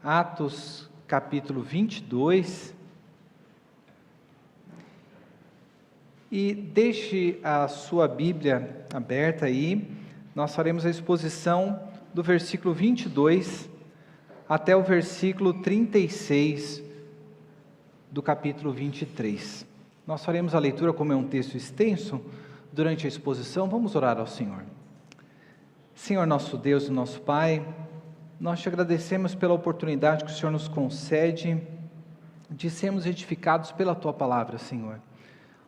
Atos capítulo 22, e deixe a sua Bíblia aberta aí. Nós faremos a exposição do versículo 22 até o versículo 36 do capítulo 23. Nós faremos a leitura, como é um texto extenso, durante a exposição. Vamos orar ao Senhor. Senhor, nosso Deus e nosso Pai, nós te agradecemos pela oportunidade que o Senhor nos concede de sermos edificados pela Tua Palavra, Senhor.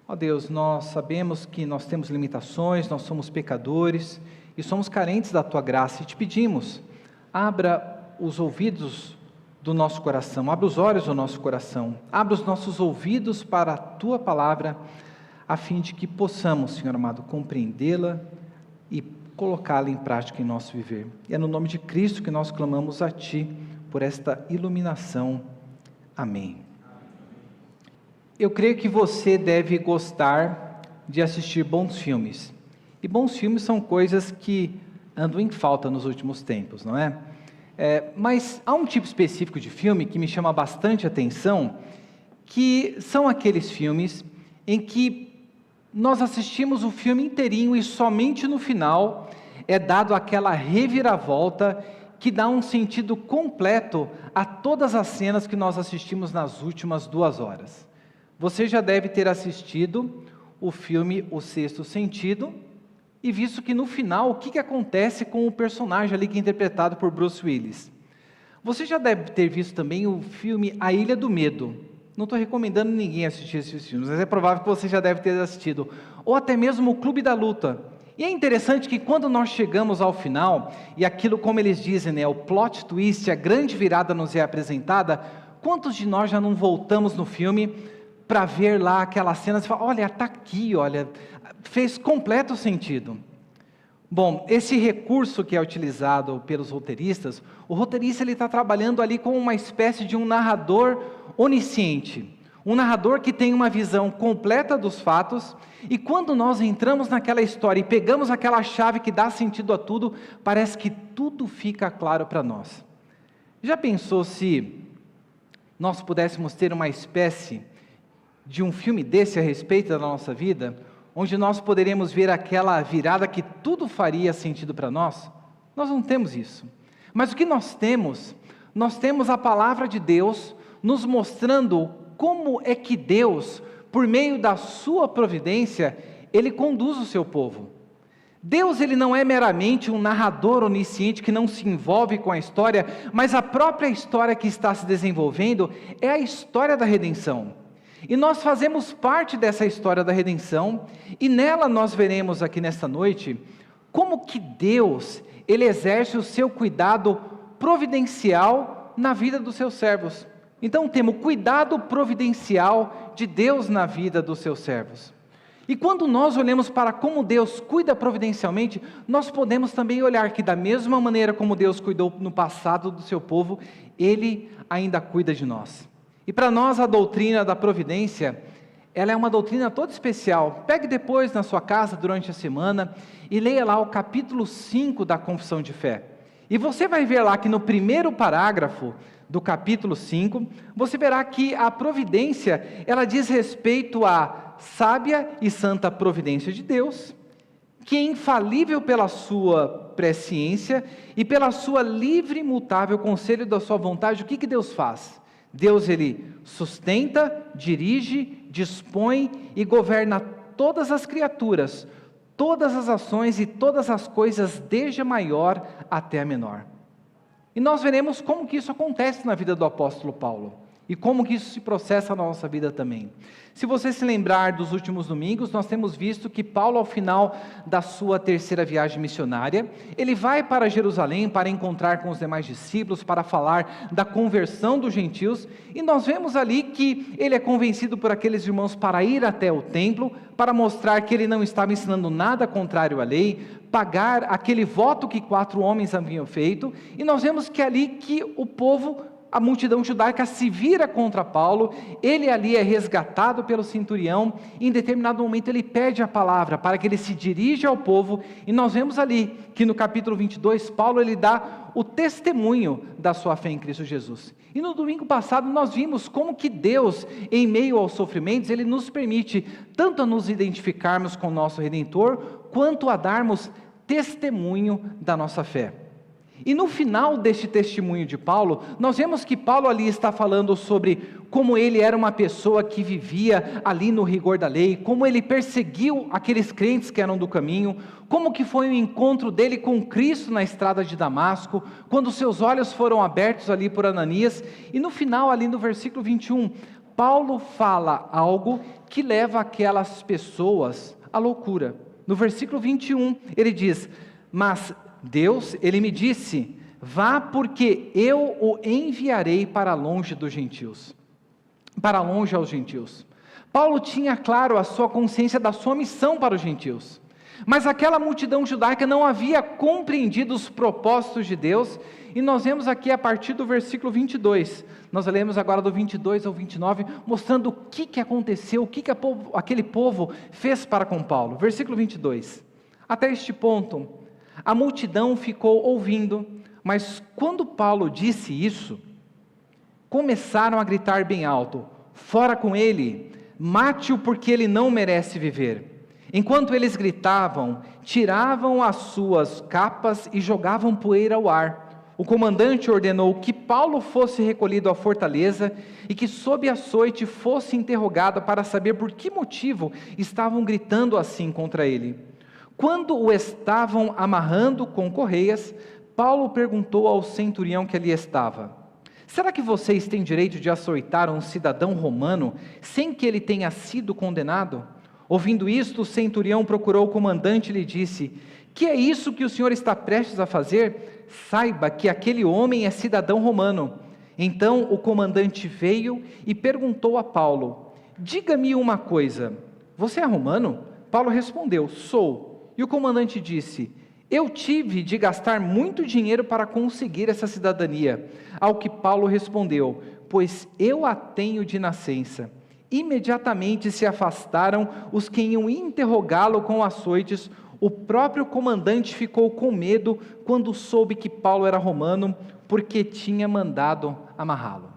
Ó Deus, nós sabemos que nós temos limitações, nós somos pecadores e somos carentes da Tua graça, e te pedimos, abra os ouvidos do nosso coração, abra os olhos do nosso coração, abra os nossos ouvidos para a Tua Palavra, a fim de que possamos, Senhor amado, compreendê-la e colocá-la em prática em nosso viver. E é no nome de Cristo que nós clamamos a Ti por esta iluminação. Amém. Eu creio que você deve gostar de assistir bons filmes. E bons filmes são coisas que andam em falta nos últimos tempos, não é? Mas há um tipo específico de filme que me chama bastante atenção, que são aqueles filmes em que nós assistimos o filme inteirinho e somente no final é dado aquela reviravolta que dá um sentido completo a todas as cenas que nós assistimos nas últimas 2 horas. Você já deve ter assistido o filme O Sexto Sentido e visto que no final o que acontece com o personagem ali que é interpretado por Bruce Willis. Você já deve ter visto também o filme A Ilha do Medo. Não estou recomendando ninguém assistir esses filmes, mas é provável que você já deve ter assistido. Ou até mesmo o Clube da Luta. E é interessante que quando nós chegamos ao final, e aquilo como eles dizem, né, o plot twist, a grande virada nos é apresentada, quantos de nós já não voltamos no filme para ver lá aquelas cenas e falar, olha, está aqui, olha, fez completo sentido. Bom, esse recurso que é utilizado pelos roteiristas, o roteirista está trabalhando ali com uma espécie de um narrador onisciente, um narrador que tem uma visão completa dos fatos, e quando nós entramos naquela história e pegamos aquela chave que dá sentido a tudo, parece que tudo fica claro para nós. Já pensou se nós pudéssemos ter uma espécie de um filme desse a respeito da nossa vida, onde nós poderíamos ver aquela virada que tudo faria sentido para nós? Nós não temos isso. Mas o que nós temos a palavra de Deus nos mostrando como é que Deus, por meio da sua providência, Ele conduz o seu povo. Deus, Ele não é meramente um narrador onisciente que não se envolve com a história, mas a própria história que está se desenvolvendo é a história da redenção. E nós fazemos parte dessa história da redenção, e nela nós veremos aqui nesta noite, como que Deus, Ele exerce o seu cuidado providencial na vida dos seus servos. Então temos o cuidado providencial de Deus na vida dos seus servos. E quando nós olhamos para como Deus cuida providencialmente, nós podemos também olhar que da mesma maneira como Deus cuidou no passado do seu povo, Ele ainda cuida de nós. E para nós a doutrina da providência, ela é uma doutrina toda especial. Pegue depois na sua casa durante a semana e leia lá o capítulo 5 da Confissão de Fé. E você vai ver lá que no primeiro parágrafo do capítulo 5, você verá que a providência, ela diz respeito à sábia e santa providência de Deus, que é infalível pela sua presciência e pela sua livre e imutável conselho da sua vontade. O que Deus faz? Deus, Ele sustenta, dirige, dispõe e governa todas as criaturas, todas as ações e todas as coisas, desde a maior até a menor. E nós veremos como que isso acontece na vida do apóstolo Paulo, e como que isso se processa na nossa vida também. Se você se lembrar dos últimos domingos, nós temos visto que Paulo, ao final da sua 3ª viagem missionária, ele vai para Jerusalém para encontrar com os demais discípulos, para falar da conversão dos gentios, e nós vemos ali que ele é convencido por aqueles irmãos para ir até o templo, para mostrar que ele não estava ensinando nada contrário à lei, pagar aquele voto que 4 homens haviam feito, e nós vemos que ali que o povo a multidão judaica se vira contra Paulo, ele ali é resgatado pelo centurião, e em determinado momento ele pede a palavra para que ele se dirija ao povo, e nós vemos ali que no capítulo 22, Paulo ele dá o testemunho da sua fé em Cristo Jesus. E no domingo passado nós vimos como que Deus, em meio aos sofrimentos, Ele nos permite tanto a nos identificarmos com o nosso Redentor, quanto a darmos testemunho da nossa fé. E no final deste testemunho de Paulo, nós vemos que Paulo ali está falando sobre como ele era uma pessoa que vivia ali no rigor da lei, como ele perseguiu aqueles crentes que eram do caminho, como que foi o encontro dele com Cristo na estrada de Damasco, quando seus olhos foram abertos ali por Ananias, e no final ali no versículo 21, Paulo fala algo que leva aquelas pessoas à loucura. No versículo 21, ele diz: mas Deus, Ele me disse, vá porque eu o enviarei para longe dos gentios, para longe aos gentios. Paulo tinha claro a sua consciência da sua missão para os gentios, mas aquela multidão judaica não havia compreendido os propósitos de Deus, e nós vemos aqui a partir do versículo 22, nós lemos agora do 22 ao 29, mostrando o que aconteceu, o que aquele povo fez para com Paulo. Versículo 22, até este ponto, a multidão ficou ouvindo, mas quando Paulo disse isso, começaram a gritar bem alto: fora com ele, mate-o porque ele não merece viver. Enquanto eles gritavam, tiravam as suas capas e jogavam poeira ao ar. O comandante ordenou que Paulo fosse recolhido à fortaleza e que sob açoite fosse interrogado para saber por que motivo estavam gritando assim contra ele. Quando o estavam amarrando com correias, Paulo perguntou ao centurião que ali estava: será que vocês têm direito de açoitar um cidadão romano sem que ele tenha sido condenado? Ouvindo isto, o centurião procurou o comandante e lhe disse: que é isso que o senhor está prestes a fazer? Saiba que aquele homem é cidadão romano. Então o comandante veio e perguntou a Paulo: diga-me uma coisa, você é romano? Paulo respondeu: sou. E o comandante disse: eu tive de gastar muito dinheiro para conseguir essa cidadania. Ao que Paulo respondeu: pois eu a tenho de nascença. Imediatamente se afastaram os que iam interrogá-lo com açoites. O próprio comandante ficou com medo quando soube que Paulo era romano, porque tinha mandado amarrá-lo.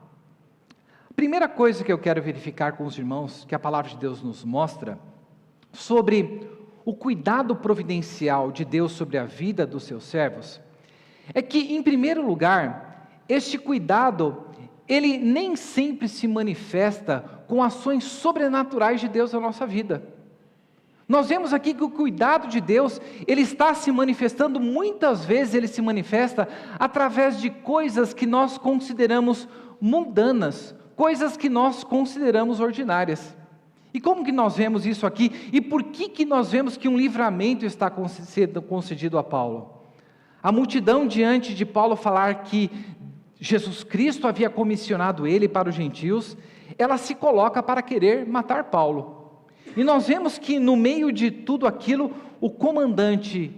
A primeira coisa que eu quero verificar com os irmãos, que a palavra de Deus nos mostra, sobre o cuidado providencial de Deus sobre a vida dos seus servos, é que, em primeiro lugar, este cuidado, ele nem sempre se manifesta com ações sobrenaturais de Deus na nossa vida. Nós vemos aqui que o cuidado de Deus, ele está se manifestando, muitas vezes ele se manifesta através de coisas que nós consideramos mundanas, coisas que nós consideramos ordinárias. E como que nós vemos isso aqui? E por que nós vemos que um livramento está sendo concedido a Paulo? A multidão, diante de Paulo falar que Jesus Cristo havia comissionado ele para os gentios, ela se coloca para querer matar Paulo. E nós vemos que no meio de tudo aquilo, o comandante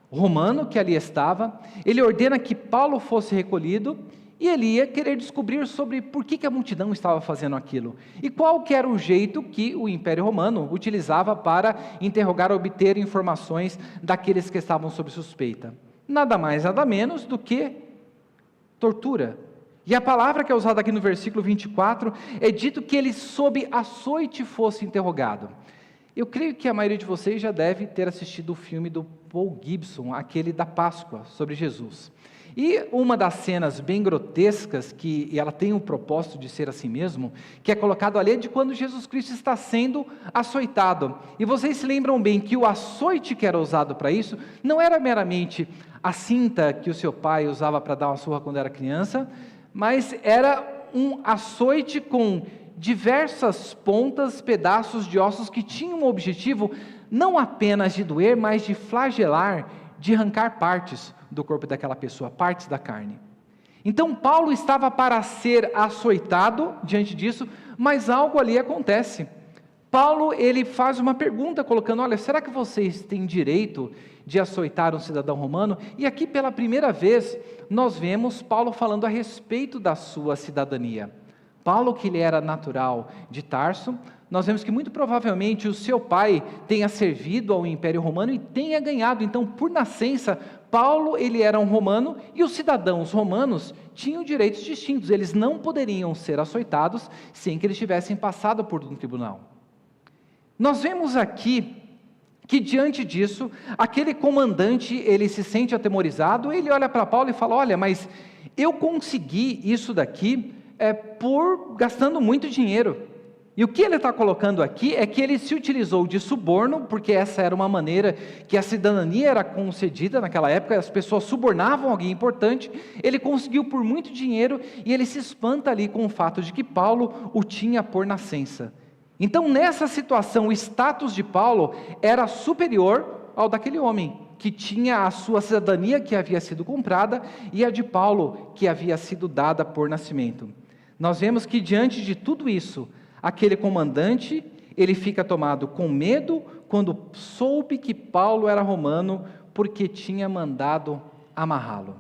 romano que ali estava, ele ordena que Paulo fosse recolhido, e ele ia querer descobrir sobre por que a multidão estava fazendo aquilo, e qual que era o jeito que o Império Romano utilizava para interrogar, obter informações daqueles que estavam sob suspeita. Nada mais, nada menos do que tortura. E a palavra que é usada aqui no versículo 24, é dito que ele sob açoite fosse interrogado. Eu creio que a maioria de vocês já deve ter assistido o filme do Paul Gibson, aquele da Páscoa, sobre Jesus. E uma das cenas bem grotescas, que ela tem o propósito de ser assim mesmo, que é colocado ali, é de quando Jesus Cristo está sendo açoitado. E vocês se lembram bem que o açoite que era usado para isso, não era meramente a cinta que o seu pai usava para dar uma surra quando era criança, mas era um açoite com diversas pontas, pedaços de ossos que tinham o objetivo não apenas de doer, mas de flagelar, de arrancar partes do corpo daquela pessoa, partes da carne. Então Paulo estava para ser açoitado diante disso, mas algo ali acontece. Paulo, ele faz uma pergunta colocando, olha, será que vocês têm direito de açoitar um cidadão romano? E aqui pela primeira vez, nós vemos Paulo falando a respeito da sua cidadania. Paulo, que ele era natural de Tarso, nós vemos que muito provavelmente o seu pai tenha servido ao Império Romano e tenha ganhado. Então, por nascença, Paulo, ele era um romano e os cidadãos romanos tinham direitos distintos. Eles não poderiam ser açoitados sem que eles tivessem passado por um tribunal. Nós vemos aqui que diante disso, aquele comandante, ele se sente atemorizado, ele olha para Paulo e fala, olha, mas eu consegui isso daqui por gastando muito dinheiro. E o que ele está colocando aqui é que ele se utilizou de suborno, porque essa era uma maneira que a cidadania era concedida naquela época, as pessoas subornavam alguém importante, ele conseguiu por muito dinheiro e ele se espanta ali com o fato de que Paulo o tinha por nascença. Então nessa situação o status de Paulo era superior ao daquele homem, que tinha a sua cidadania que havia sido comprada e a de Paulo que havia sido dada por nascimento. Nós vemos que diante de tudo isso, aquele comandante, ele fica tomado com medo quando soube que Paulo era romano, porque tinha mandado amarrá-lo.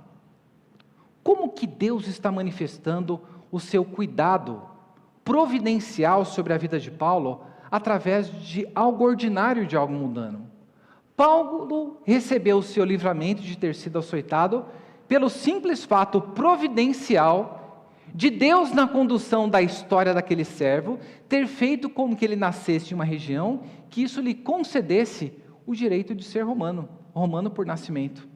Como que Deus está manifestando o seu cuidado providencial sobre a vida de Paulo, através de algo ordinário, de algo mundano? Paulo recebeu o seu livramento de ter sido açoitado, pelo simples fato providencial de Deus na condução da história daquele servo, ter feito com que ele nascesse em uma região, que isso lhe concedesse o direito de ser romano, romano por nascimento.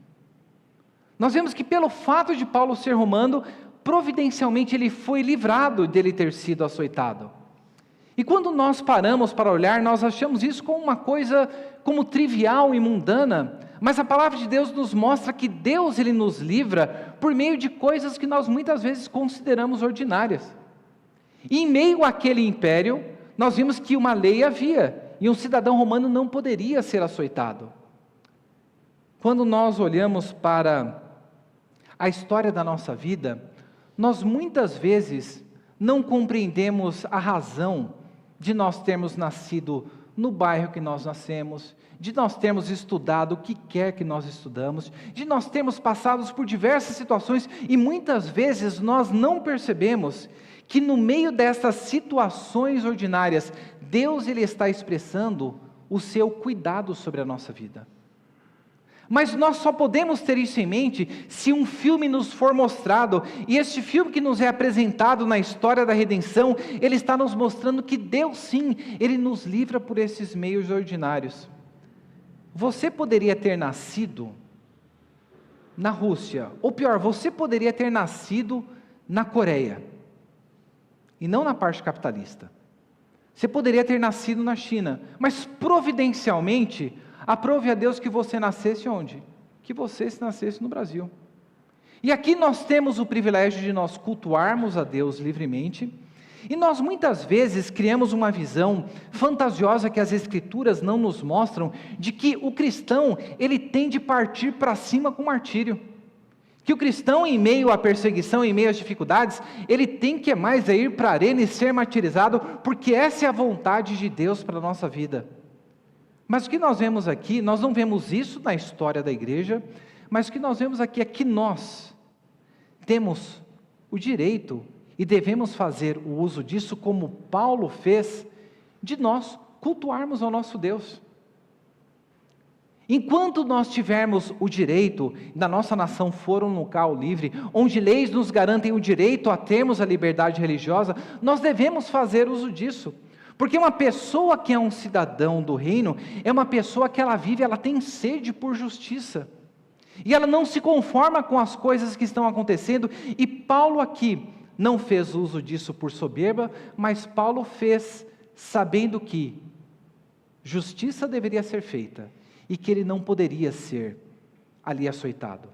Nós vemos que pelo fato de Paulo ser romano, providencialmente ele foi livrado dele ter sido açoitado. E quando nós paramos para olhar, nós achamos isso como uma coisa como trivial e mundana, mas a palavra de Deus nos mostra que Deus ele nos livra por meio de coisas que nós muitas vezes consideramos ordinárias. E em meio àquele império, nós vimos que uma lei havia, e um cidadão romano não poderia ser açoitado. Quando nós olhamos para a história da nossa vida, nós muitas vezes não compreendemos a razão de nós termos nascido no bairro que nós nascemos, de nós termos estudado o que quer que nós estudamos, de nós termos passado por diversas situações e muitas vezes nós não percebemos que no meio dessas situações ordinárias, Deus ele está expressando o seu cuidado sobre a nossa vida. Mas nós só podemos ter isso em mente se um filme nos for mostrado, e este filme que nos é apresentado na história da redenção, ele está nos mostrando que Deus sim, ele nos livra por esses meios ordinários. Você poderia ter nascido na Rússia, ou pior, você poderia ter nascido na Coreia, e não na parte capitalista. Você poderia ter nascido na China, mas providencialmente, aprove a Deus que você nascesse onde? Que você se nascesse no Brasil. E aqui nós temos o privilégio de nós cultuarmos a Deus livremente, e nós muitas vezes criamos uma visão fantasiosa que as Escrituras não nos mostram, de que o cristão, ele tem de partir para cima com martírio. Que o cristão, em meio à perseguição, em meio às dificuldades, ele tem que mais ir para a arena e ser martirizado, porque essa é a vontade de Deus para a nossa vida. Mas o que nós vemos aqui, nós não vemos isso na história da igreja, mas o que nós vemos aqui é que nós temos o direito e devemos fazer o uso disso, como Paulo fez, de nós cultuarmos ao nosso Deus. Enquanto nós tivermos o direito, da nossa nação for um local livre, onde leis nos garantem o direito a termos a liberdade religiosa, nós devemos fazer uso disso. Porque uma pessoa que é um cidadão do reino, é uma pessoa que ela vive, ela tem sede por justiça. E ela não se conforma com as coisas que estão acontecendo, e Paulo aqui não fez uso disso por soberba, mas Paulo fez sabendo que justiça deveria ser feita, e que ele não poderia ser ali açoitado.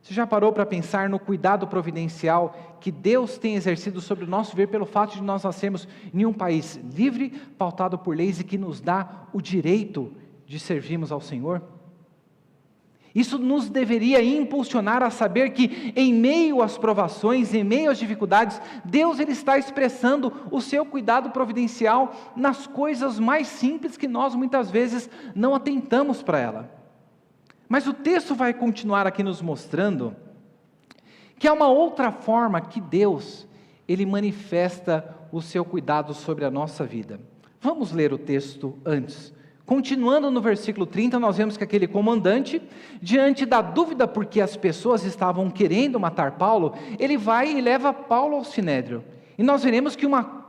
Você já parou para pensar no cuidado providencial que Deus tem exercido sobre o nosso viver pelo fato de nós nascermos em um país livre, pautado por leis e que nos dá o direito de servirmos ao Senhor? Isso nos deveria impulsionar a saber que em meio às provações, em meio às dificuldades, Deus ele está expressando o seu cuidado providencial nas coisas mais simples que nós muitas vezes não atentamos para ela. Mas o texto vai continuar aqui nos mostrando que há uma outra forma que Deus ele manifesta o seu cuidado sobre a nossa vida. Vamos ler o texto antes. Continuando no versículo 30, nós vemos que aquele comandante, diante da dúvida porque as pessoas estavam querendo matar Paulo, ele vai e leva Paulo ao sinédrio. E nós veremos que uma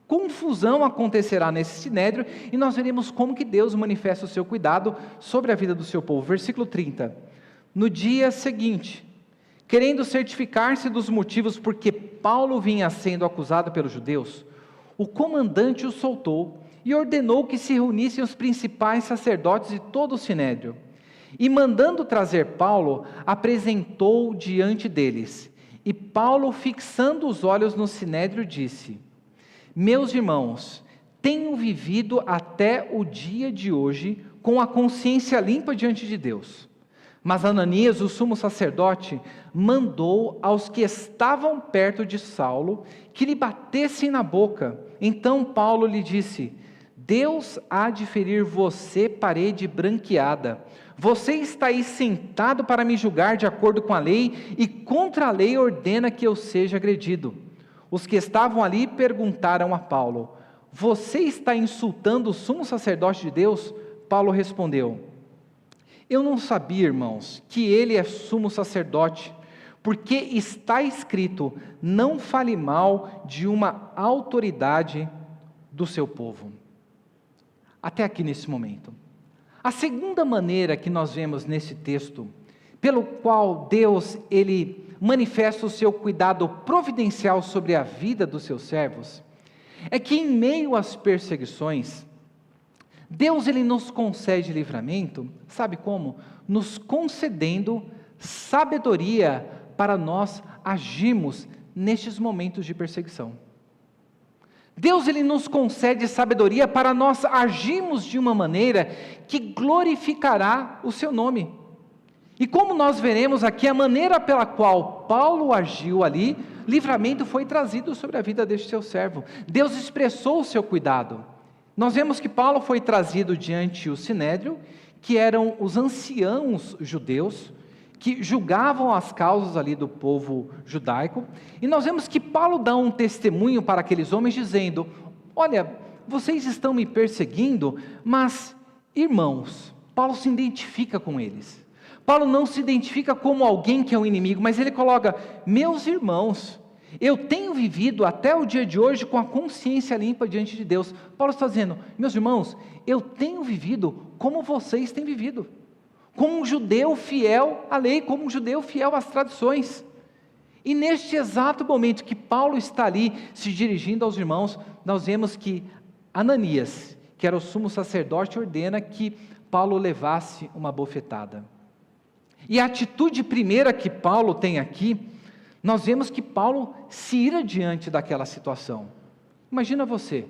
confusão acontecerá nesse sinédrio, e nós veremos como que Deus manifesta o seu cuidado sobre a vida do seu povo. Versículo 30. No dia seguinte, querendo certificar-se dos motivos porque Paulo vinha sendo acusado pelos judeus, o comandante o soltou e ordenou que se reunissem os principais sacerdotes e todo o sinédrio. E mandando trazer Paulo, apresentou diante deles. E Paulo, fixando os olhos no sinédrio, disse: meus irmãos, tenho vivido até o dia de hoje com a consciência limpa diante de Deus. Mas Ananias, o sumo sacerdote, mandou aos que estavam perto de Saulo que lhe batessem na boca. Então Paulo lhe disse: Deus há de ferir você, parede branqueada. Você está aí sentado para me julgar de acordo com a lei, e contra a lei ordena que eu seja agredido. Os que estavam ali perguntaram a Paulo: você está insultando o sumo sacerdote de Deus? Paulo respondeu: eu não sabia, irmãos, que ele é sumo sacerdote, porque está escrito: não fale mal de uma autoridade do seu povo. Até aqui nesse momento. A segunda maneira que nós vemos nesse texto, pelo qual Deus ele manifesta o seu cuidado providencial sobre a vida dos seus servos, é que em meio às perseguições, Deus ele nos concede livramento, sabe como? Nos concedendo sabedoria para nós agirmos nestes momentos de perseguição. Deus ele nos concede sabedoria para nós agirmos de uma maneira que glorificará o seu nome. E como nós veremos aqui, a maneira pela qual Paulo agiu ali, livramento foi trazido sobre a vida deste seu servo. Deus expressou o seu cuidado. Nós vemos que Paulo foi trazido diante o sinédrio, que eram os anciãos judeus, que julgavam as causas ali do povo judaico, e nós vemos que Paulo dá um testemunho para aqueles homens dizendo: olha, vocês estão me perseguindo, mas irmãos, Paulo se identifica com eles. Paulo não se identifica como alguém que é um inimigo, mas ele coloca: meus irmãos, eu tenho vivido até o dia de hoje com a consciência limpa diante de Deus. Paulo está dizendo: meus irmãos, eu tenho vivido como vocês têm vivido, como um judeu fiel à lei, como um judeu fiel às tradições. E neste exato momento que Paulo está ali se dirigindo aos irmãos, nós vemos que Ananias, que era o sumo sacerdote, ordena que Paulo levasse uma bofetada. E a atitude primeira que Paulo tem aqui, nós vemos que Paulo se ira diante daquela situação. Imagina você,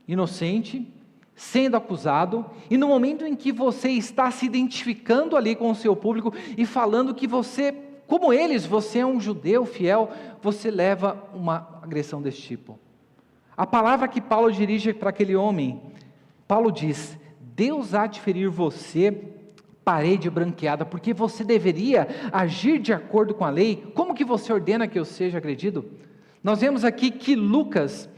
inocente, sendo acusado, e no momento em que você está se identificando ali com o seu público e falando que você, como eles, você é um judeu fiel, você leva uma agressão desse tipo. A palavra que Paulo dirige para aquele homem, Paulo diz: Deus há de ferir você, parede branqueada, porque você deveria agir de acordo com a lei. Como que você ordena que eu seja agredido? Nós vemos aqui que Lucas,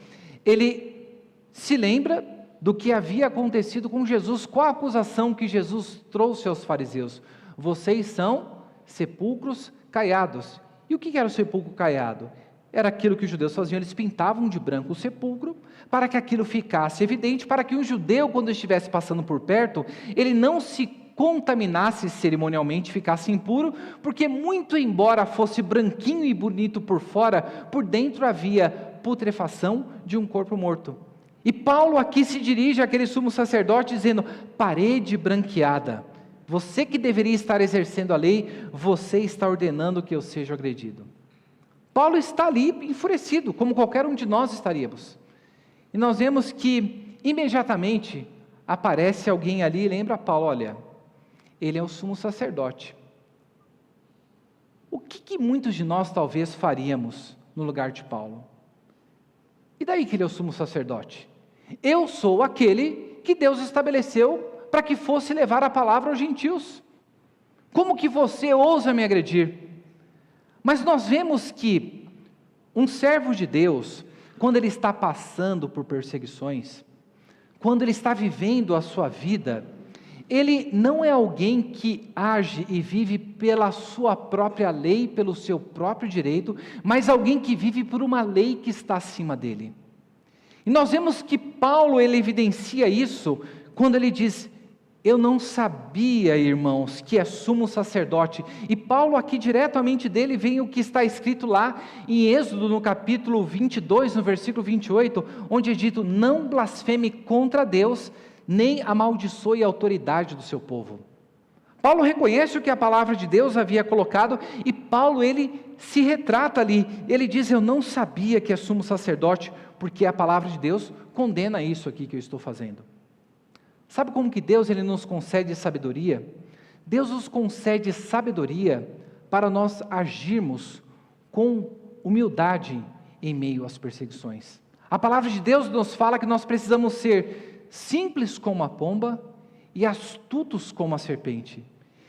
ele se lembra do que havia acontecido com Jesus. Qual a acusação que Jesus trouxe aos fariseus? Vocês são sepulcros caiados. E o que era o sepulcro caiado? Era aquilo que os judeus faziam, eles pintavam de branco o sepulcro, para que aquilo ficasse evidente, para que um judeu, quando estivesse passando por perto, ele não se contaminasse cerimonialmente, ficasse impuro, porque muito embora fosse branquinho e bonito por fora, por dentro havia putrefação de um corpo morto. E Paulo aqui se dirige àquele sumo sacerdote dizendo: parede branqueada, você que deveria estar exercendo a lei, você está ordenando que eu seja agredido. Paulo está ali enfurecido, como qualquer um de nós estaríamos. E nós vemos que imediatamente aparece alguém ali e lembra a Paulo: olha, ele é o sumo sacerdote. O que muitos de nós talvez faríamos no lugar de Paulo? E daí que ele é o sumo sacerdote? Eu sou aquele que Deus estabeleceu para que fosse levar a palavra aos gentios. Como que você ousa me agredir? Mas nós vemos que um servo de Deus, quando ele está passando por perseguições, quando ele está vivendo a sua vida, ele não é alguém que age e vive pela sua própria lei, pelo seu próprio direito, mas alguém que vive por uma lei que está acima dele. E nós vemos que Paulo, ele evidencia isso, quando ele diz, eu não sabia, irmãos, que é sumo sacerdote. E Paulo aqui diretamente dele vem o que está escrito lá em Êxodo, no capítulo 22, no versículo 28, onde é dito, não blasfeme contra Deus, nem amaldiçoe a autoridade do seu povo. Paulo reconhece o que a palavra de Deus havia colocado, e Paulo, ele se retrata ali, ele diz, eu não sabia que é sumo sacerdote, porque a palavra de Deus condena isso aqui que eu estou fazendo. Sabe como que Deus ele nos concede sabedoria? Deus nos concede sabedoria para nós agirmos com humildade em meio às perseguições. A palavra de Deus nos fala que nós precisamos ser simples como a pomba e astutos como a serpente.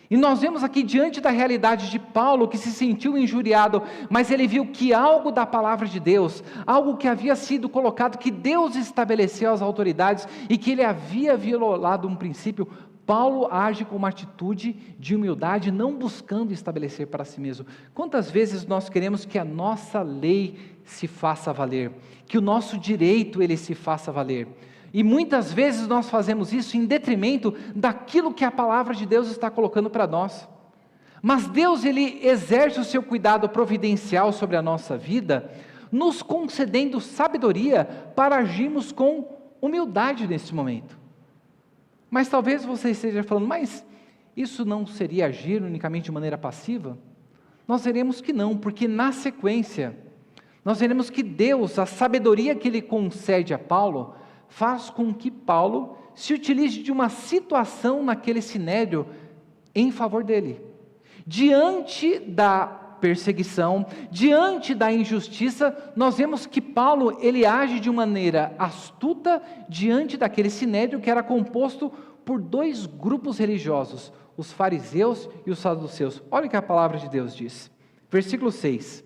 E nós vemos aqui diante da realidade de Paulo, que se sentiu injuriado, mas ele viu que algo da palavra de Deus, algo que havia sido colocado, que Deus estabeleceu às autoridades, e que ele havia violado um princípio, Paulo age com uma atitude de humildade, não buscando estabelecer para si mesmo. Quantas vezes nós queremos que a nossa lei se faça valer, que o nosso direito ele se faça valer, e muitas vezes nós fazemos isso em detrimento daquilo que a palavra de Deus está colocando para nós. Mas Deus, ele exerce o seu cuidado providencial sobre a nossa vida, nos concedendo sabedoria para agirmos com humildade nesse momento. Mas talvez você esteja falando, mas isso não seria agir unicamente de maneira passiva? Nós veremos que não, porque na sequência, nós veremos que Deus, a sabedoria que ele concede a Paulo, faz com que Paulo se utilize de uma situação naquele sinédrio em favor dele. Diante da perseguição, diante da injustiça, nós vemos que Paulo, ele age de maneira astuta diante daquele sinédrio que era composto por dois grupos religiosos, os fariseus e os saduceus. Olha o que a palavra de Deus diz. Versículo 6.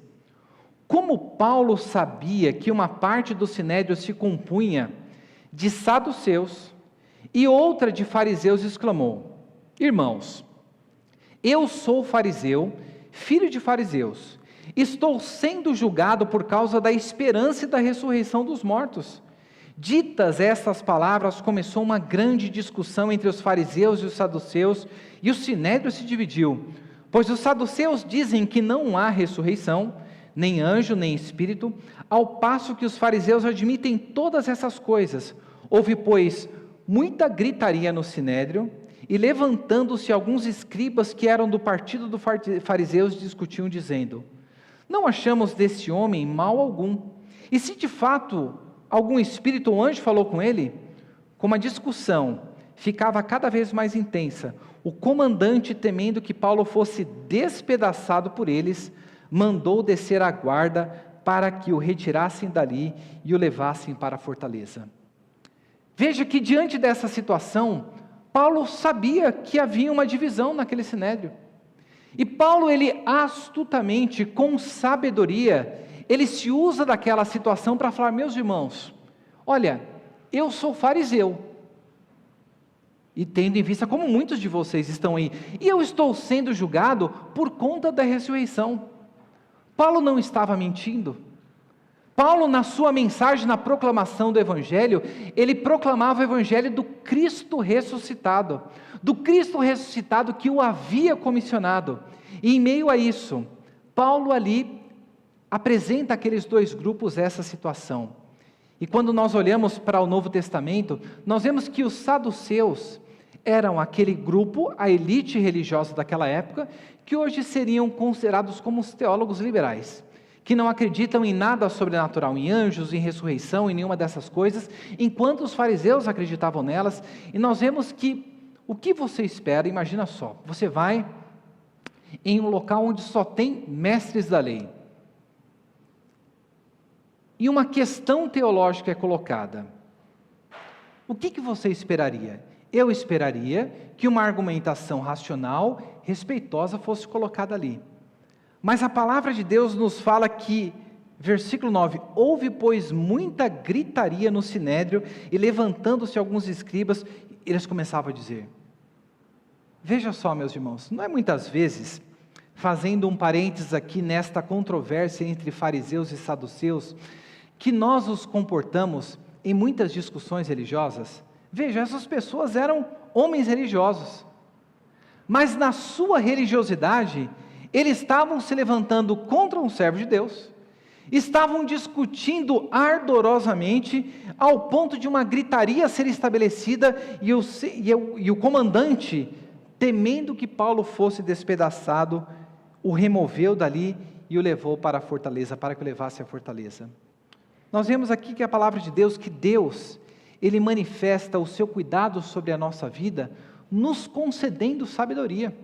Como Paulo sabia que uma parte do sinédrio se compunha de saduceus e outra de fariseus, exclamou, irmãos, eu sou fariseu, filho de fariseus, estou sendo julgado por causa da esperança e da ressurreição dos mortos. Ditas estas palavras, começou uma grande discussão entre os fariseus e os saduceus, e o sinédrio se dividiu, pois os saduceus dizem que não há ressurreição, nem anjo, nem espírito, ao passo que os fariseus admitem todas essas coisas. Houve, pois, muita gritaria no sinédrio, e levantando-se alguns escribas que eram do partido dos fariseus, discutiam, dizendo, não achamos desse homem mal algum, e se de fato algum espírito ou anjo falou com ele? Como a discussão ficava cada vez mais intensa, o comandante, temendo que Paulo fosse despedaçado por eles, mandou descer a guarda para que o retirassem dali e o levassem para a fortaleza. Veja que diante dessa situação, Paulo sabia que havia uma divisão naquele sinédrio. E Paulo, ele astutamente, com sabedoria, ele se usa daquela situação para falar, meus irmãos, olha, eu sou fariseu, e tendo em vista como muitos de vocês estão aí, e eu estou sendo julgado por conta da ressurreição. Paulo não estava mentindo. Paulo, na sua mensagem, na proclamação do Evangelho, ele proclamava o Evangelho do Cristo ressuscitado, que o havia comissionado. E em meio a isso, Paulo ali apresenta àqueles dois grupos essa situação. E quando nós olhamos para o Novo Testamento, nós vemos que os saduceus eram aquele grupo, a elite religiosa daquela época, que hoje seriam considerados como os teólogos liberais, que não acreditam em nada sobrenatural, em anjos, em ressurreição, em nenhuma dessas coisas, enquanto os fariseus acreditavam nelas. E nós vemos que O que você espera? Imagina só, você vai em um local onde só tem mestres da lei, e uma questão teológica é colocada. O que você esperaria? Eu esperaria que uma argumentação racional, respeitosa, fosse colocada ali. Mas a palavra de Deus nos fala que, versículo 9, houve, pois, muita gritaria no sinédrio, e levantando-se alguns escribas, eles começavam a dizer. Veja só, meus irmãos, não é muitas vezes, fazendo um parênteses aqui nesta controvérsia entre fariseus e saduceus, que nós nos comportamos em muitas discussões religiosas. Veja, essas pessoas eram homens religiosos, mas na sua religiosidade, eles estavam se levantando contra um servo de Deus, estavam discutindo ardorosamente, ao ponto de uma gritaria ser estabelecida, e o comandante, temendo que Paulo fosse despedaçado, o removeu dali e o levou para a fortaleza, para que o levasse à fortaleza. Nós vemos aqui que a palavra de Deus, que Deus, Ele manifesta o seu cuidado sobre a nossa vida, nos concedendo sabedoria,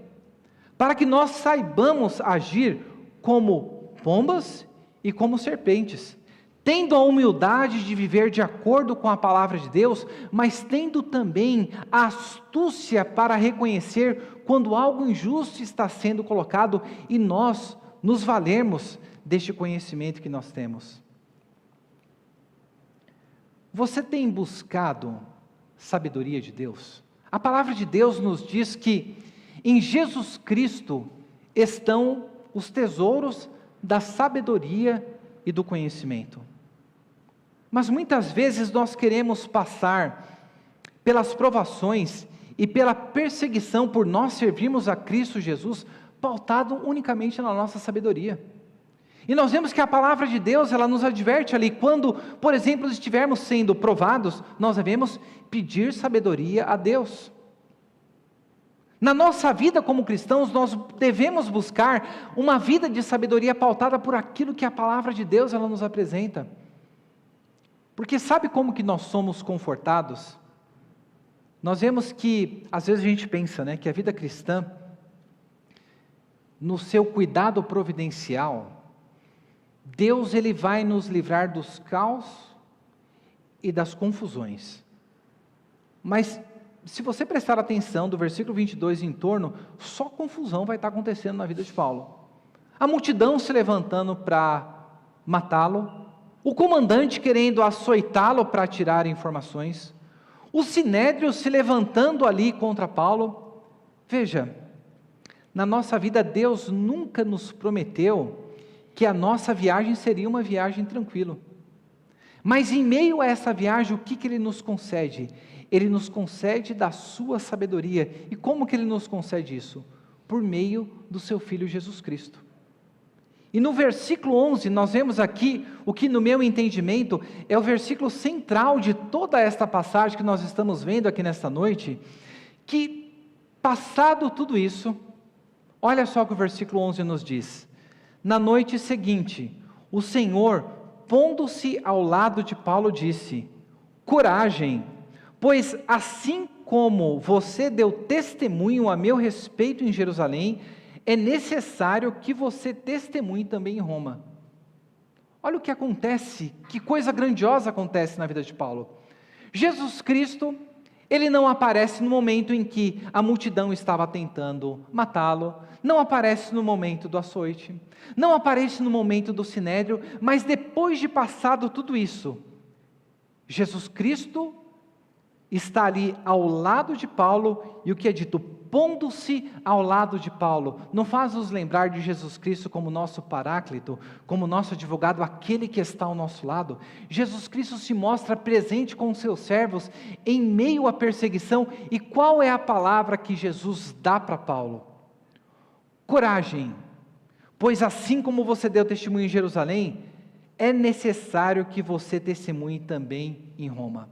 para que nós saibamos agir como pombas e como serpentes, tendo a humildade de viver de acordo com a palavra de Deus, mas tendo também a astúcia para reconhecer quando algo injusto está sendo colocado, e nós nos valermos deste conhecimento que nós temos. Você tem buscado sabedoria de Deus? A palavra de Deus nos diz que em Jesus Cristo estão os tesouros da sabedoria e do conhecimento. Mas muitas vezes nós queremos passar pelas provações e pela perseguição por nós servirmos a Cristo Jesus, pautado unicamente na nossa sabedoria. E nós vemos que a palavra de Deus, ela nos adverte ali, quando, por exemplo, estivermos sendo provados, nós devemos pedir sabedoria a Deus. Na nossa vida como cristãos, nós devemos buscar uma vida de sabedoria pautada por aquilo que a palavra de Deus, ela nos apresenta. Porque sabe como que nós somos confortados? Nós vemos que, às vezes a gente pensa, que a vida cristã, no seu cuidado providencial, Deus, Ele vai nos livrar dos caos e das confusões. Mas, se você prestar atenção do versículo 22 em torno, só confusão vai estar acontecendo na vida de Paulo. A multidão se levantando para matá-lo, o comandante querendo açoitá-lo para tirar informações, o sinédrio se levantando ali contra Paulo. Veja, na nossa vida Deus nunca nos prometeu que a nossa viagem seria uma viagem tranquila. Mas em meio a essa viagem, o que Ele nos concede? Ele nos concede da sua sabedoria. E como que Ele nos concede isso? Por meio do seu Filho Jesus Cristo. E no versículo 11, nós vemos aqui, o que no meu entendimento, é o versículo central de toda esta passagem que nós estamos vendo aqui nesta noite, que, passado tudo isso, olha só o que o versículo 11 nos diz. Na noite seguinte, o Senhor, pondo-se ao lado de Paulo, disse: coragem, pois assim como você deu testemunho a meu respeito em Jerusalém, é necessário que você testemunhe também em Roma. Olha o que acontece, que coisa grandiosa acontece na vida de Paulo. Jesus Cristo, Ele não aparece no momento em que a multidão estava tentando matá-lo, não aparece no momento do açoite, não aparece no momento do sinédrio, mas depois de passado tudo isso, Jesus Cristo está ali ao lado de Paulo, e o que é dito, pondo-se ao lado de Paulo, não faz nos lembrar de Jesus Cristo como nosso paráclito, como nosso advogado, aquele que está ao nosso lado. Jesus Cristo se mostra presente com os seus servos em meio à perseguição, e qual é a palavra que Jesus dá para Paulo? Coragem, pois assim como você deu testemunho em Jerusalém, é necessário que você testemunhe também em Roma.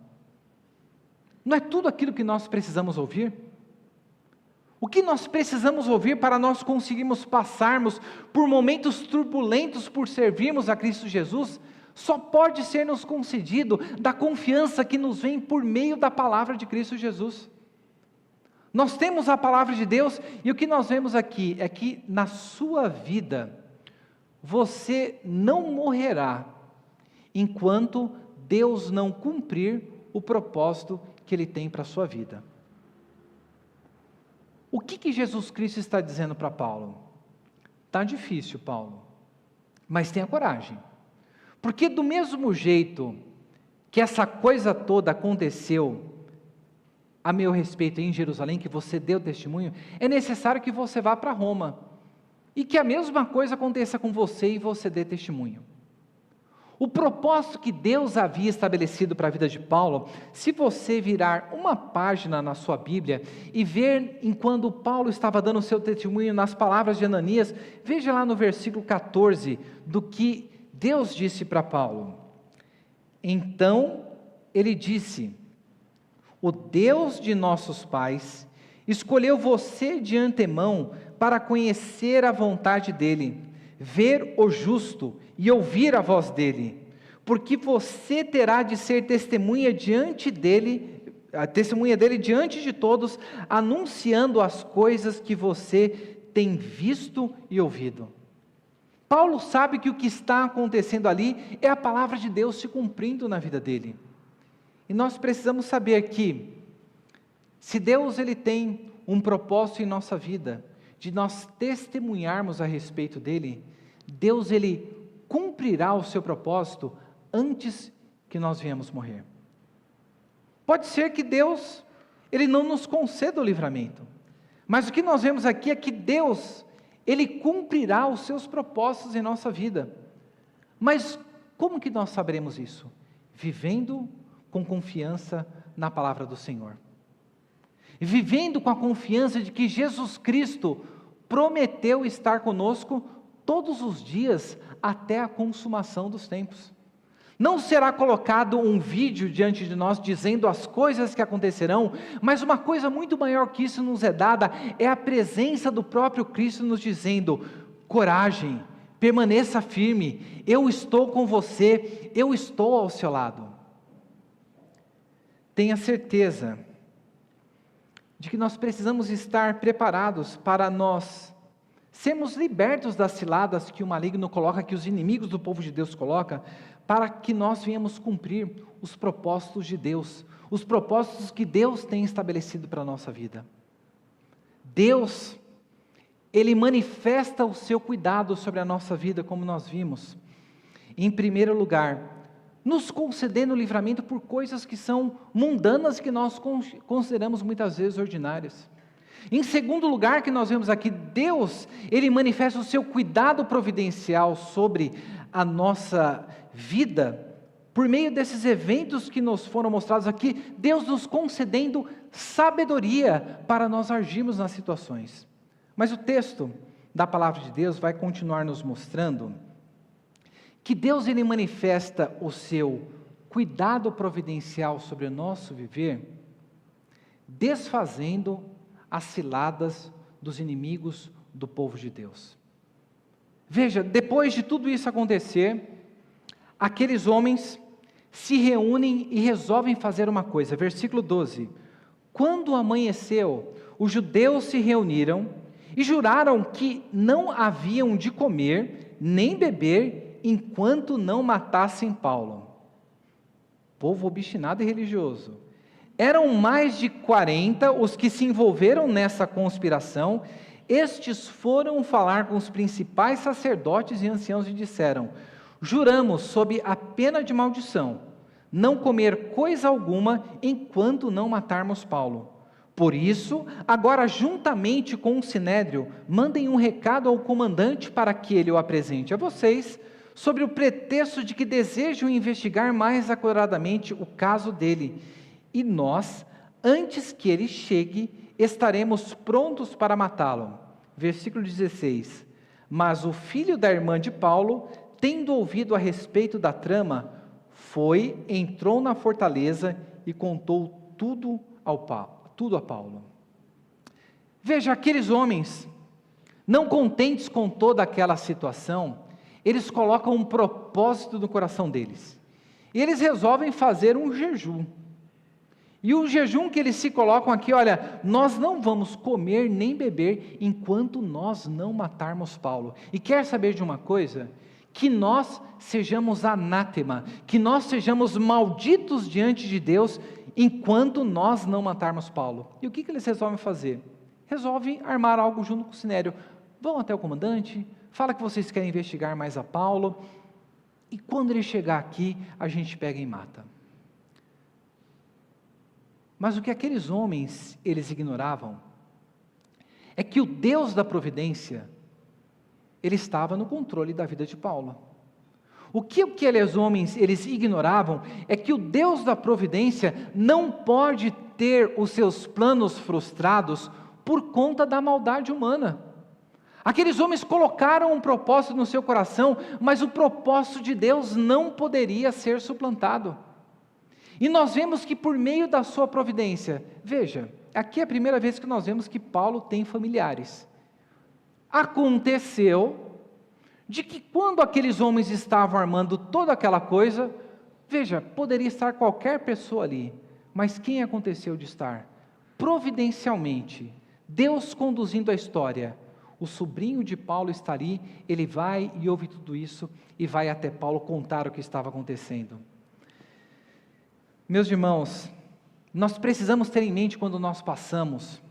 Não é tudo aquilo que nós precisamos ouvir? O que nós precisamos ouvir para nós conseguirmos passarmos por momentos turbulentos por servirmos a Cristo Jesus, só pode ser nos concedido da confiança que nos vem por meio da palavra de Cristo Jesus. Nós temos a palavra de Deus, e o que nós vemos aqui é que na sua vida, você não morrerá, enquanto Deus não cumprir o propósito que Ele tem para a sua vida. O que Jesus Cristo está dizendo para Paulo? Está difícil, Paulo, mas tenha coragem, porque do mesmo jeito que essa coisa toda aconteceu a meu respeito em Jerusalém, que você deu testemunho, é necessário que você vá para Roma, e que a mesma coisa aconteça com você e você dê testemunho. O propósito que Deus havia estabelecido para a vida de Paulo, se você virar uma página na sua Bíblia e ver enquanto Paulo estava dando o seu testemunho nas palavras de Ananias, veja lá no versículo 14 do que Deus disse para Paulo. Então ele disse: o Deus de nossos pais escolheu você de antemão para conhecer a vontade dele, ver o justo e ouvir a voz dele, porque você terá de ser testemunha dele diante de todos, anunciando as coisas que você tem visto e ouvido. Paulo sabe que o que está acontecendo ali é a palavra de Deus se cumprindo na vida dele. E nós precisamos saber que, se Deus ele tem um propósito em nossa vida, de nós testemunharmos a respeito dele, Deus ele cumprirá o seu propósito antes que nós venhamos morrer. Pode ser que Deus ele não nos conceda o livramento, mas o que nós vemos aqui é que Deus ele cumprirá os seus propósitos em nossa vida. Mas como que nós saberemos isso? Vivendo com confiança na palavra do Senhor, vivendo com a confiança de que Jesus Cristo prometeu estar conosco todos os dias até a consumação dos tempos. Não será colocado um vídeo diante de nós dizendo as coisas que acontecerão, mas uma coisa muito maior que isso nos é dada, é a presença do próprio Cristo nos dizendo: coragem, permaneça firme, eu estou com você, eu estou ao seu lado. Tenha certeza de que nós precisamos estar preparados para nós sermos libertos das ciladas que o maligno coloca, que os inimigos do povo de Deus colocam, para que nós venhamos cumprir os propósitos de Deus, os propósitos que Deus tem estabelecido para a nossa vida. Deus, Ele manifesta o seu cuidado sobre a nossa vida, como nós vimos. Em primeiro lugar, nos concedendo livramento por coisas que são mundanas, que nós consideramos muitas vezes ordinárias. Em segundo lugar, que nós vemos aqui, Deus, Ele manifesta o seu cuidado providencial sobre a nossa vida, por meio desses eventos que nos foram mostrados aqui, Deus nos concedendo sabedoria para nós agirmos nas situações. Mas o texto da palavra de Deus vai continuar nos mostrando que Deus ele manifesta o seu cuidado providencial sobre o nosso viver, desfazendo as ciladas dos inimigos do povo de Deus. Veja, depois de tudo isso acontecer, aqueles homens se reúnem e resolvem fazer uma coisa. Versículo 12: quando amanheceu, os judeus se reuniram e juraram que não haviam de comer nem beber enquanto não matassem Paulo. Povo obstinado e religioso. Eram mais de 40 os que se envolveram nessa conspiração. Estes foram falar com os principais sacerdotes e anciãos e disseram: juramos sob a pena de maldição, não comer coisa alguma enquanto não matarmos Paulo. Por isso, agora juntamente com o Sinédrio, mandem um recado ao comandante para que ele o apresente a vocês, sobre o pretexto de que desejam investigar mais acuradamente o caso dele. E nós, antes que ele chegue, estaremos prontos para matá-lo. Versículo 16. Mas o filho da irmã de Paulo, tendo ouvido a respeito da trama, entrou na fortaleza e contou tudo a Paulo. Veja, aqueles homens, não contentes com toda aquela situação, eles colocam um propósito no coração deles. E eles resolvem fazer um jejum. E o jejum que eles se colocam aqui, olha, nós não vamos comer nem beber enquanto nós não matarmos Paulo. E quer saber de uma coisa? Que nós sejamos anátema, que nós sejamos malditos diante de Deus enquanto nós não matarmos Paulo. E o que eles resolvem fazer? Resolvem armar algo junto com o Sinério. Vão até o comandante, fala que vocês querem investigar mais a Paulo, e quando ele chegar aqui, a gente pega e mata. Mas o que aqueles homens, eles ignoravam, é que o Deus da providência, ele estava no controle da vida de Paulo. O que aqueles homens, eles ignoravam, é que o Deus da providência não pode ter os seus planos frustrados por conta da maldade humana. Aqueles homens colocaram um propósito no seu coração, mas o propósito de Deus não poderia ser suplantado. E nós vemos que por meio da sua providência, veja, aqui é a primeira vez que nós vemos que Paulo tem familiares. Aconteceu de que quando aqueles homens estavam armando toda aquela coisa, veja, poderia estar qualquer pessoa ali, mas quem aconteceu de estar? Providencialmente, Deus conduzindo a história, o sobrinho de Paulo está ali, ele vai e ouve tudo isso, e vai até Paulo contar o que estava acontecendo. Meus irmãos, nós precisamos ter em mente quando nós passamos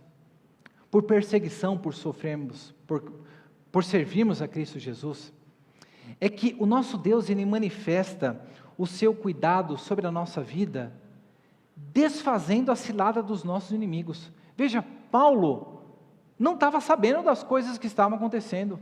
por perseguição, por sofrermos, por servirmos a Cristo Jesus, é que o nosso Deus, ele manifesta o seu cuidado sobre a nossa vida, desfazendo a cilada dos nossos inimigos. Veja, Paulo não estava sabendo das coisas que estavam acontecendo.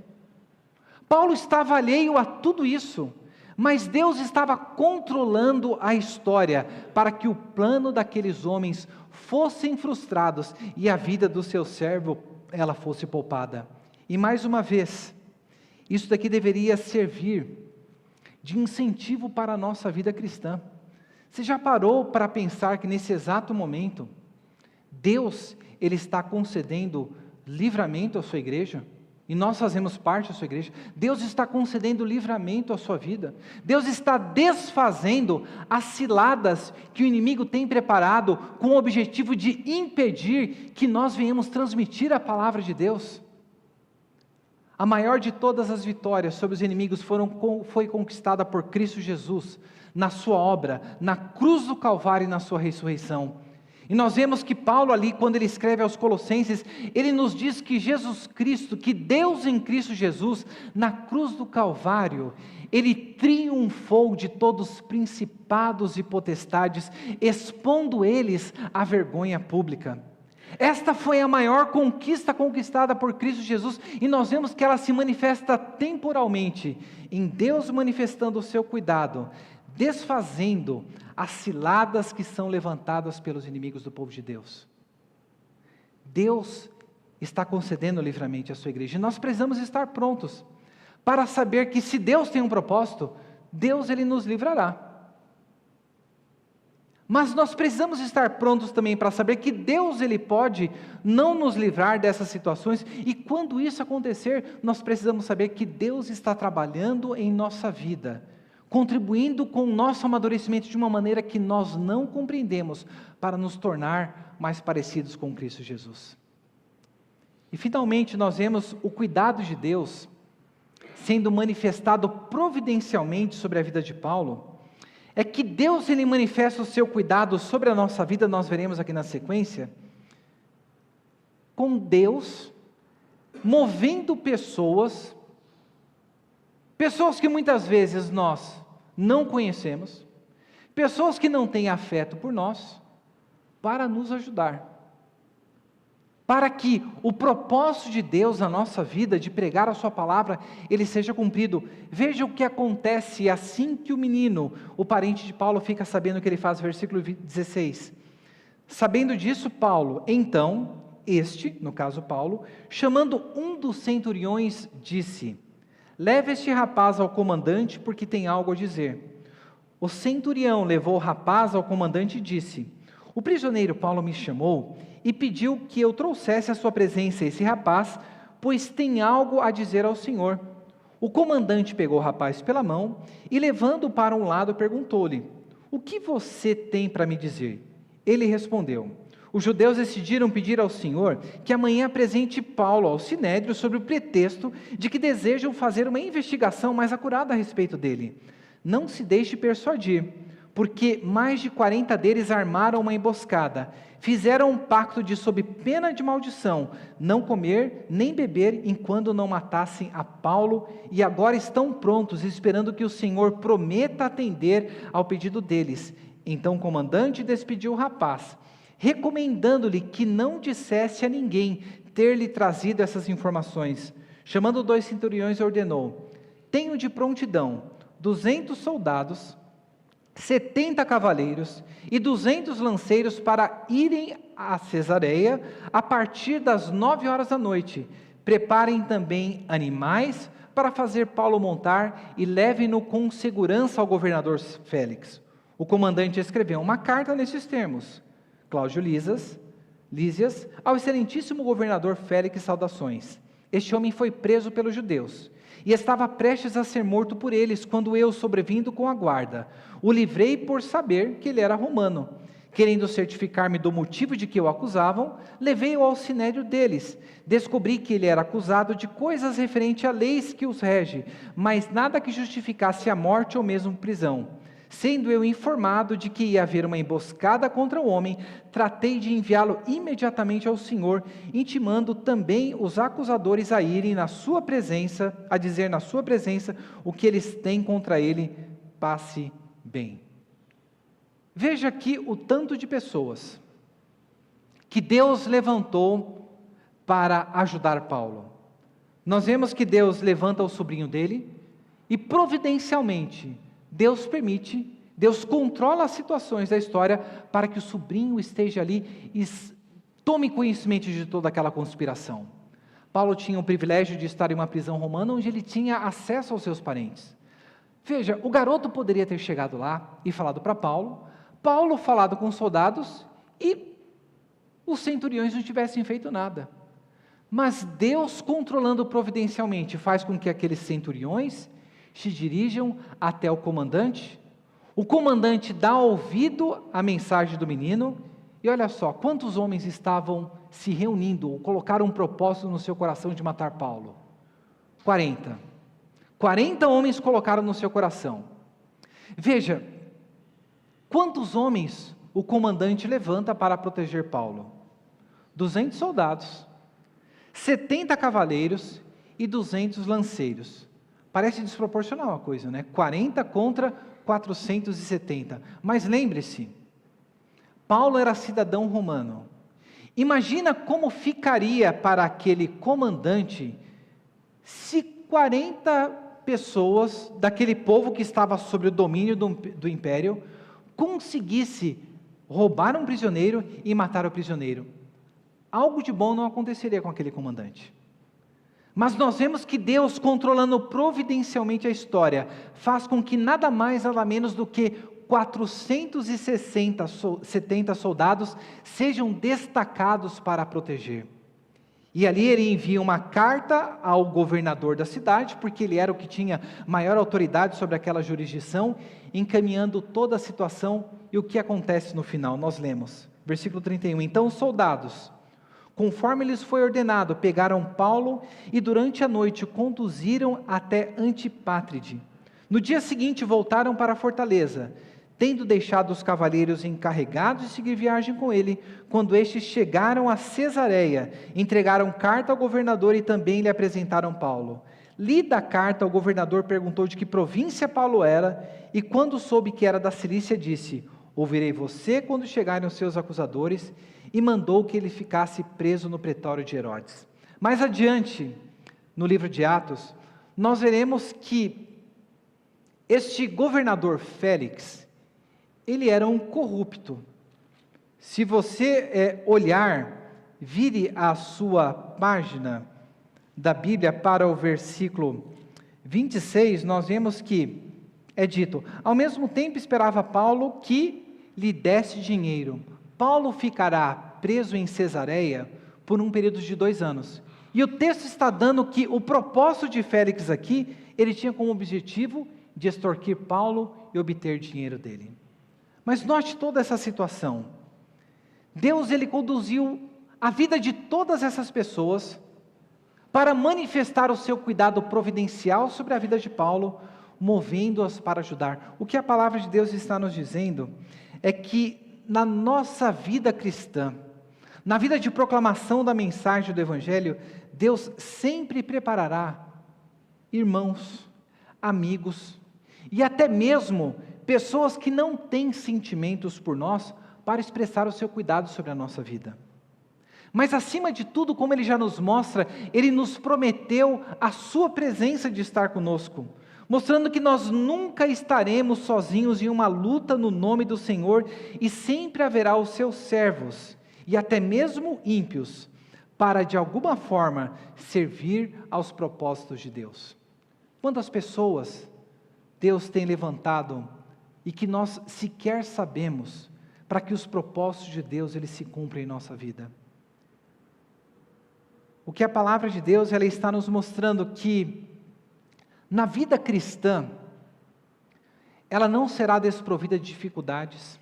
Paulo estava alheio a tudo isso, mas Deus estava controlando a história para que o plano daqueles homens fossem frustrados e a vida do seu servo, ela fosse poupada. E mais uma vez, isso daqui deveria servir de incentivo para a nossa vida cristã. Você já parou para pensar que nesse exato momento, Deus, ele está concedendo livramento à sua igreja? E nós fazemos parte da sua igreja. Deus está concedendo livramento à sua vida. Deus está desfazendo as ciladas que o inimigo tem preparado com o objetivo de impedir que nós venhamos transmitir a palavra de Deus. A maior de todas as vitórias sobre os inimigos foi conquistada por Cristo Jesus, na sua obra, na cruz do Calvário e na sua ressurreição. E nós vemos que Paulo ali, quando ele escreve aos Colossenses, ele nos diz que Jesus Cristo, que Deus em Cristo Jesus, na cruz do Calvário, ele triunfou de todos os principados e potestades, expondo eles à vergonha pública. Esta foi a maior conquista conquistada por Cristo Jesus, e nós vemos que ela se manifesta temporalmente, em Deus manifestando o seu cuidado, desfazendo as ciladas que são levantadas pelos inimigos do povo de Deus. Deus está concedendo livramento à sua igreja, e nós precisamos estar prontos, para saber que se Deus tem um propósito, Deus ele nos livrará. Mas nós precisamos estar prontos também para saber que Deus ele pode não nos livrar dessas situações, e quando isso acontecer, nós precisamos saber que Deus está trabalhando em nossa vida, contribuindo com o nosso amadurecimento de uma maneira que nós não compreendemos, para nos tornar mais parecidos com Cristo Jesus. E finalmente nós vemos o cuidado de Deus sendo manifestado providencialmente sobre a vida de Paulo. É que Deus ele manifesta o seu cuidado sobre a nossa vida, nós veremos aqui na sequência, com Deus movendo pessoas que muitas vezes nós não conhecemos, pessoas que não têm afeto por nós, para nos ajudar, para que o propósito de Deus na nossa vida, de pregar a sua palavra, ele seja cumprido. Veja o que acontece assim que o menino, o parente de Paulo, fica sabendo o que ele faz, versículo 16. Sabendo disso, Paulo, então, no caso Paulo, chamando um dos centuriões, disse: leve este rapaz ao comandante, porque tem algo a dizer. O centurião levou o rapaz ao comandante e disse: o prisioneiro Paulo me chamou e pediu que eu trouxesse à sua presença esse rapaz, pois tem algo a dizer ao Senhor. O comandante pegou o rapaz pela mão e, levando-o para um lado, perguntou-lhe: o que você tem para me dizer? Ele respondeu: os judeus decidiram pedir ao Senhor que amanhã apresente Paulo ao Sinédrio sob o pretexto de que desejam fazer uma investigação mais acurada a respeito dele. Não se deixe persuadir, porque mais de 40 deles armaram uma emboscada. Fizeram um pacto de, sob pena de maldição, não comer nem beber enquanto não matassem a Paulo, e agora estão prontos, esperando que o Senhor prometa atender ao pedido deles. Então o comandante despediu o rapaz, recomendando-lhe que não dissesse a ninguém ter-lhe trazido essas informações. Chamando 2 centuriões, ordenou: tenho de prontidão 200 soldados, 70 cavaleiros e 200 lanceiros para irem a Cesareia a partir das 9 horas da noite. Preparem também animais para fazer Paulo montar e levem-no com segurança ao governador Félix. O comandante escreveu uma carta nesses termos: Cláudio Lísias, ao excelentíssimo governador Félix, saudações. Este homem foi preso pelos judeus e estava prestes a ser morto por eles, quando eu, sobrevindo com a guarda, o livrei por saber que ele era romano. Querendo certificar-me do motivo de que o acusavam, levei-o ao sinédrio deles. Descobri que ele era acusado de coisas referentes a leis que os rege, mas nada que justificasse a morte ou mesmo prisão. Sendo eu informado de que ia haver uma emboscada contra o homem, tratei de enviá-lo imediatamente ao Senhor, intimando também os acusadores a irem na sua presença, a dizer na sua presença o que eles têm contra ele. Passe bem. Veja aqui o tanto de pessoas que Deus levantou para ajudar Paulo. Nós vemos que Deus levanta o sobrinho dele e providencialmente Deus permite, Deus controla as situações da história para que o sobrinho esteja ali e tome conhecimento de toda aquela conspiração. Paulo tinha o privilégio de estar em uma prisão romana onde ele tinha acesso aos seus parentes. Veja, o garoto poderia ter chegado lá e falado para Paulo, Paulo falado com os soldados e os centuriões não tivessem feito nada. Mas Deus, controlando providencialmente, faz com que aqueles centuriões se dirijam até o comandante dá ouvido à mensagem do menino, e olha só, quantos homens estavam se reunindo, ou colocaram um propósito no seu coração de matar Paulo? 40 homens colocaram no seu coração. Veja, quantos homens o comandante levanta para proteger Paulo? 200 soldados, 70 cavaleiros e 200 lanceiros. Parece desproporcional a coisa, né? 40 contra 470. Mas lembre-se, Paulo era cidadão romano. Imagina como ficaria para aquele comandante se 40 pessoas daquele povo que estava sob o domínio do império conseguisse roubar um prisioneiro e matar o prisioneiro. Algo de bom não aconteceria com aquele comandante. Mas nós vemos que Deus, controlando providencialmente a história, faz com que nada mais, nada menos do que 470 soldados sejam destacados para proteger. E ali ele envia uma carta ao governador da cidade, porque ele era o que tinha maior autoridade sobre aquela jurisdição, encaminhando toda a situação. E o que acontece no final? Nós lemos, versículo 31. Então os soldados, conforme lhes foi ordenado, pegaram Paulo e durante a noite o conduziram até Antipátride. No dia seguinte voltaram para a fortaleza, tendo deixado os cavaleiros encarregados de seguir viagem com ele. Quando estes chegaram a Cesareia, entregaram carta ao governador e também lhe apresentaram Paulo. Lida a carta, o governador perguntou de que província Paulo era, e quando soube que era da Cilícia, disse: ouvirei você quando chegarem os seus acusadores, e mandou que ele ficasse preso no pretório de Herodes. Mais adiante, no livro de Atos, nós veremos que este governador Félix, ele era um corrupto. Se você olhar, vire a sua página da Bíblia para o versículo 26, nós vemos que é dito: ao mesmo tempo esperava Paulo que lhe desse dinheiro. Paulo ficará preso em Cesareia por um período de 2 anos. E o texto está dando que o propósito de Félix aqui, ele tinha como objetivo de extorquir Paulo e obter dinheiro dele. Mas note toda essa situação. Deus, ele conduziu a vida de todas essas pessoas para manifestar o seu cuidado providencial sobre a vida de Paulo, movendo-as para ajudar. O que a palavra de Deus está nos dizendo é que na nossa vida cristã, na vida de proclamação da mensagem do Evangelho, Deus sempre preparará irmãos, amigos e até mesmo pessoas que não têm sentimentos por nós para expressar o seu cuidado sobre a nossa vida. Mas acima de tudo, como Ele já nos mostra, Ele nos prometeu a sua presença de estar conosco, mostrando que nós nunca estaremos sozinhos em uma luta no nome do Senhor, e sempre haverá os seus servos, e até mesmo ímpios, para de alguma forma servir aos propósitos de Deus. Quantas pessoas Deus tem levantado e que nós sequer sabemos, para que os propósitos de Deus eles se cumprem em nossa vida. O que a palavra de Deus ela está nos mostrando que na vida cristã ela não será desprovida de dificuldades,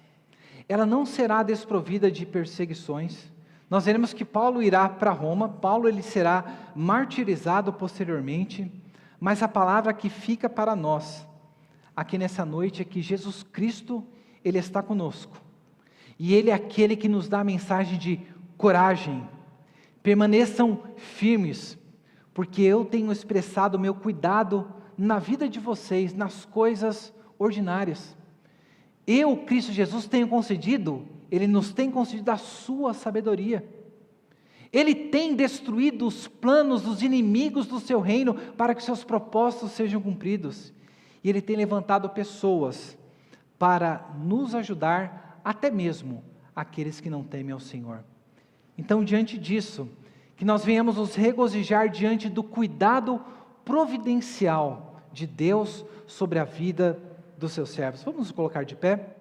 ela não será desprovida de perseguições. Nós veremos que Paulo irá para Roma, Paulo ele será martirizado posteriormente, mas a palavra que fica para nós aqui nessa noite é que Jesus Cristo ele está conosco. E Ele é aquele que nos dá a mensagem de coragem, permaneçam firmes, porque eu tenho expressado o meu cuidado na vida de vocês, nas coisas ordinárias. Eu, Cristo Jesus, tenho concedido, Ele nos tem concedido a sua sabedoria. Ele tem destruído os planos dos inimigos do seu reino, para que seus propósitos sejam cumpridos. E Ele tem levantado pessoas para nos ajudar, até mesmo aqueles que não temem ao Senhor. Então, diante disso, que nós venhamos nos regozijar diante do cuidado providencial de Deus sobre a vida dos seus servos. Vamos nos colocar de pé?